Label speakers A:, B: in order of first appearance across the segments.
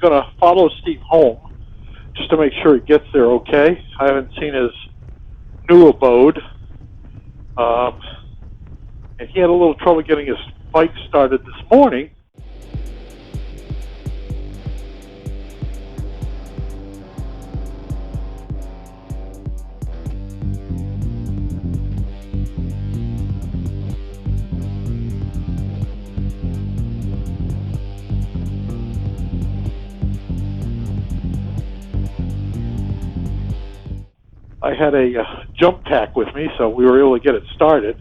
A: going to follow Steve home just to make sure he gets there okay. I haven't seen his new abode. And he had a little trouble getting his bike started this morning. I had a jump tack with me, so we were able to get it started.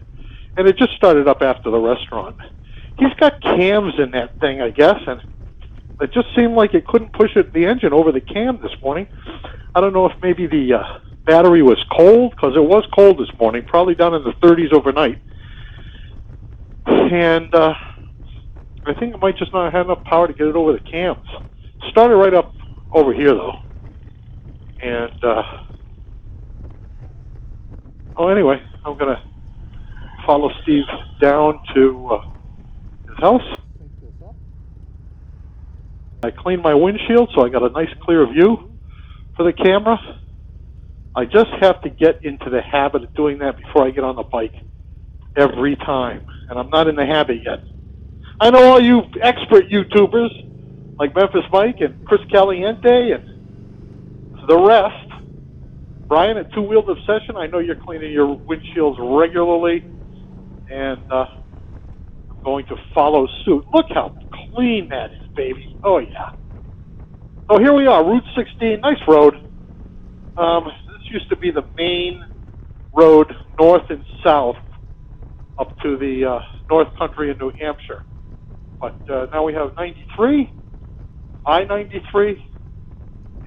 A: And it just started up after the restaurant. He's got cams in that thing, I guess, and it just seemed like it couldn't push the engine over the cam this morning. I don't know if maybe the battery was cold, because it was cold this morning, probably down in the 30s overnight. And I think it might just not have enough power to get it over the cams. Started right up over here, though. And, anyway, I'm going to follow Steve down to his house. I cleaned my windshield, so I got a nice clear view for the camera. I just have to get into the habit of doing that before I get on the bike every time, and I'm not in the habit yet. I know all you expert YouTubers like Memphis Mike and Chris Caliente and the rest. Brian at Two Wheeled Obsession, I know you're cleaning your windshields regularly, and I'm going to follow suit. Look how clean that is, baby. Oh, yeah. So here we are, Route 16, nice road. This used to be the main road north and south up to the North Country in New Hampshire. But now we have 93, I-93,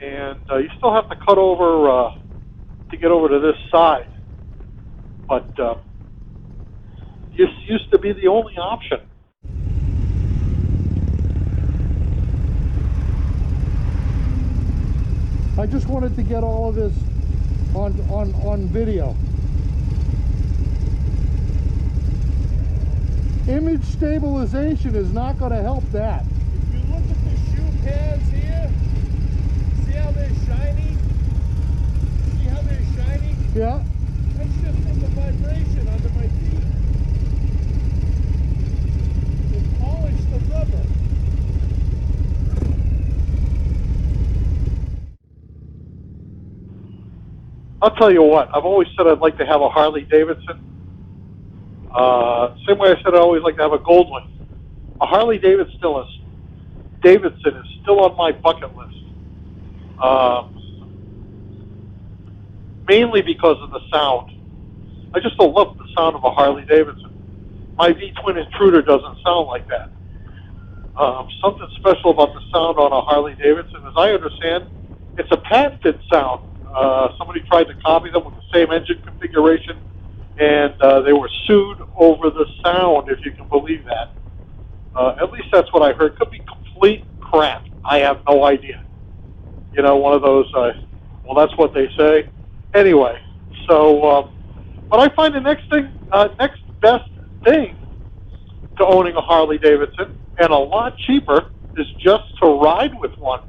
A: and you still have to cut over to get over to this side. But this used to be the only option.
B: I just wanted to get all of this on video. Image stabilization is not going to help that.
C: If you look at the shoe pads here, see how they're shiny? See how they're shiny?
B: Yeah.
C: That's just from the vibration under my feet. It polished the rubber.
A: I'll tell you what, I've always said I'd like to have a Harley Davidson. Same way I said I'd always like to have a Goldwing. A Harley Davidson is still on my bucket list. Mainly because of the sound. I just don't love the sound of a Harley Davidson. My V-twin Intruder doesn't sound like that. Something special about the sound on a Harley Davidson, as I understand, it's a patented sound. Somebody tried to copy them with the same engine configuration, and they were sued over the sound, if you can believe that. At least that's what I heard. Could be complete crap. I have no idea. You know, one of those, well, that's what they say. Anyway, so, but I find the next best thing to owning a Harley Davidson, and a lot cheaper, is just to ride with one.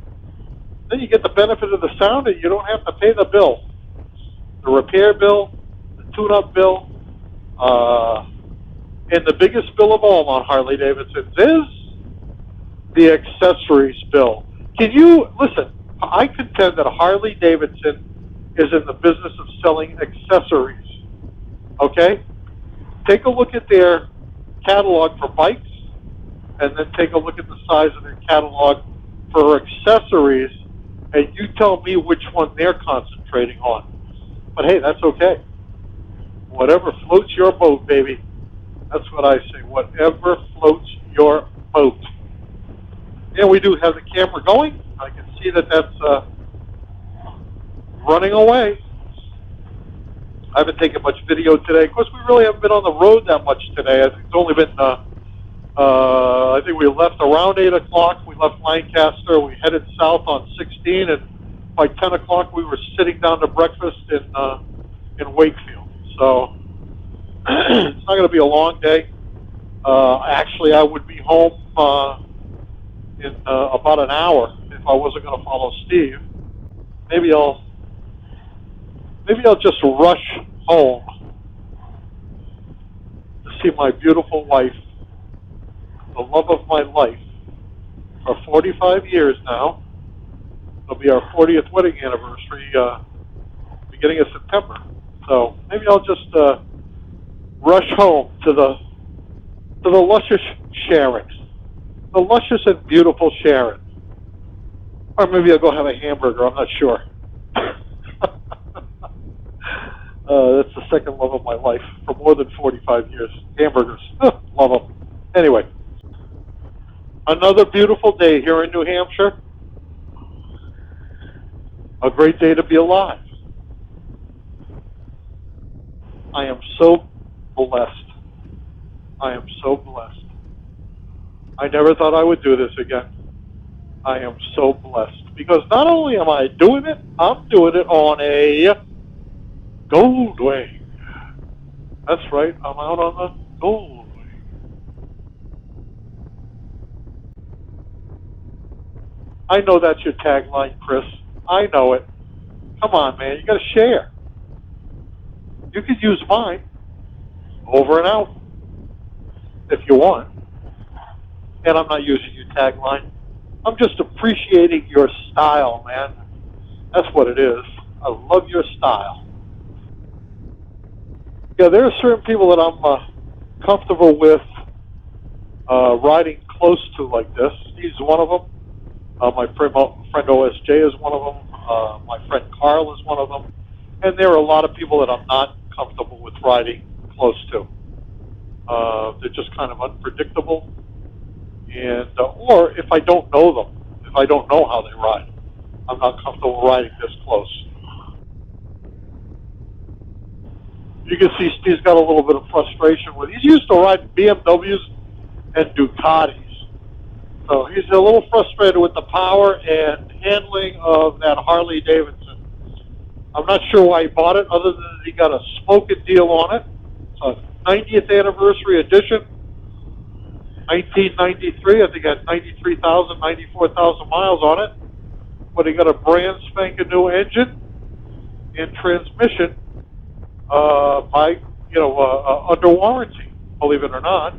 A: Then you get the benefit of the sound, and you don't have to pay the bill. The repair bill, the tune-up bill, and the biggest bill of all on Harley Davidsons is the accessories bill. Can you, listen, I contend that a Harley Davidson is in the business of selling accessories, okay? Take a look at their catalog for bikes, and then take a look at the size of their catalog for accessories, and you tell me which one they're concentrating on. But hey, that's okay. Whatever floats your boat, baby. That's what I say. Whatever floats your boat. And we do have the camera going. I can see that that's running away. I haven't taken much video today. Of course, we really haven't been on the road that much today. I think it's only been, I think we left around 8 o'clock. We left Lancaster. We headed south on 16, and by 10 o'clock we were sitting down to breakfast in Wakefield. So it's not going to be a long day. Actually, I would be home in about an hour if I wasn't going to follow Steve. Maybe I'll just rush home to see my beautiful wife, the love of my life, for 45 years now. It'll be our 40th wedding anniversary, beginning of September. So maybe I'll just rush home to the luscious Sharon, the luscious and beautiful Sharon, or maybe I'll go have a hamburger. I'm not sure. That's the second love of my life for more than 45 years. Hamburgers, love them. Anyway, another beautiful day here in New Hampshire. A great day to be alive. I am so blessed. I am so blessed. I never thought I would do this again. I am so blessed. Because not only am I doing it, I'm doing it on a gold wing. That's right, I'm out on the gold wing. I know that's your tagline, Chris. I know it. Come on, man, you got to share. You could use mine. Over and out. If you want. And I'm not using your tagline. I'm just appreciating your style, man. That's what it is. I love your style. Yeah, there are certain people that I'm comfortable with riding close to like this. He's one of them. My friend OSJ is one of them. My friend Carl is one of them. And there are a lot of people that I'm not comfortable with riding close to. They're just kind of unpredictable. And or if I don't know them, if I don't know how they ride, I'm not comfortable riding this close. You can see Steve's got a little bit of frustration with. He's used to riding BMWs and Ducatis, so he's a little frustrated with the power and handling of that Harley Davidson. I'm not sure why he bought it, other than he got a smoking deal on it. It's a 90th anniversary edition, 1993. I think it had 93,000, 94,000 miles on it. But he got a brand spanking new engine and transmission under warranty, believe it or not.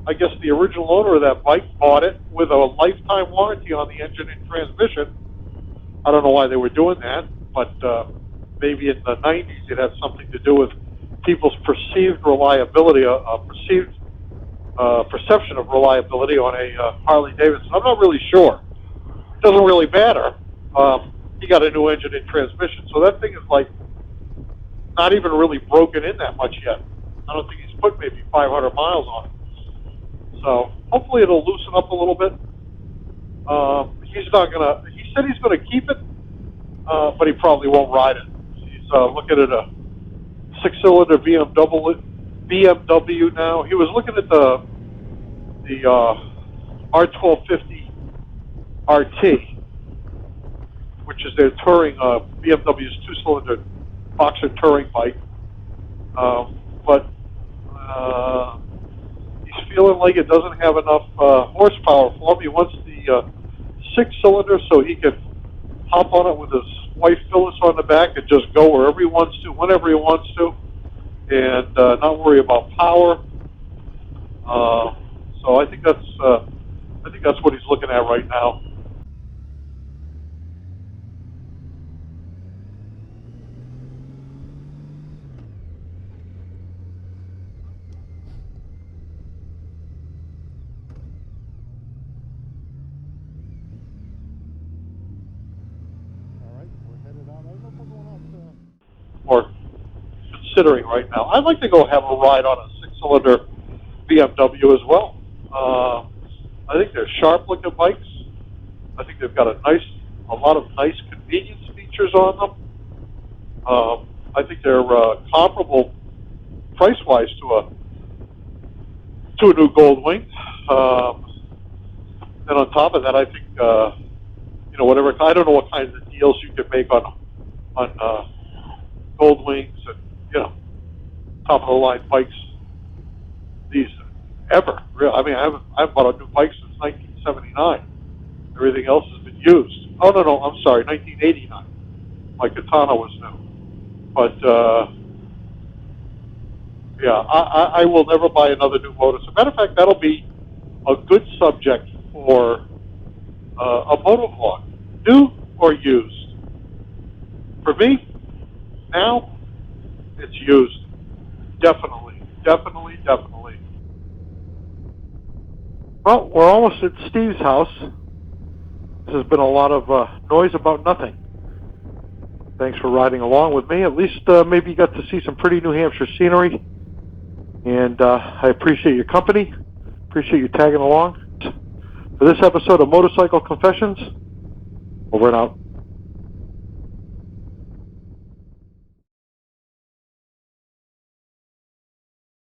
A: I guess the original owner of that bike bought it with a lifetime warranty on the engine and transmission. I don't know why they were doing that, but maybe in the 90s it had something to do with people's perceived reliability, perception of reliability on a Harley Davidson. I'm not really sure. It doesn't really matter. He got a new engine and transmission, so that thing is like not even really broken in that much yet. I don't think he's put maybe 500 miles on it. So hopefully it'll loosen up a little bit. He said he's gonna keep it, but he probably won't ride it. He's looking at a 6-cylinder BMW now. He was looking at the R1250 RT, which is their touring BMW's 2-cylinder boxer touring bike. But he's feeling like it doesn't have enough horsepower for him. He wants the 6-cylinder so he can hop on it with his wife Phyllis on the back and just go wherever he wants to, whenever he wants to, and not worry about power. So I think that's what he's looking at right now. Or considering right now. I'd like to go have a ride on a 6-cylinder BMW as well. I think they're sharp-looking bikes. I think they've got a lot of nice convenience features on them. I think they're comparable price-wise to a new Goldwing. And on top of that, I think whatever, I don't know what kinds of deals you can make on Goldwings and top of the line bikes these ever. I mean, I haven't bought a new bike since 1979. Everything else has been used. Oh, no, I'm sorry, 1989. My Katana was new. But, yeah, I will never buy another new motor. As a matter of fact, that'll be a good subject for a motovlog. New or used? For me, now, it's used. Definitely, definitely, definitely. Well, we're almost at Steve's house. This has been a lot of noise about nothing. Thanks for riding along with me. At least maybe you got to see some pretty New Hampshire scenery. And I appreciate your company. Appreciate you tagging along. For this episode of Motorcycle Confessions, over and out.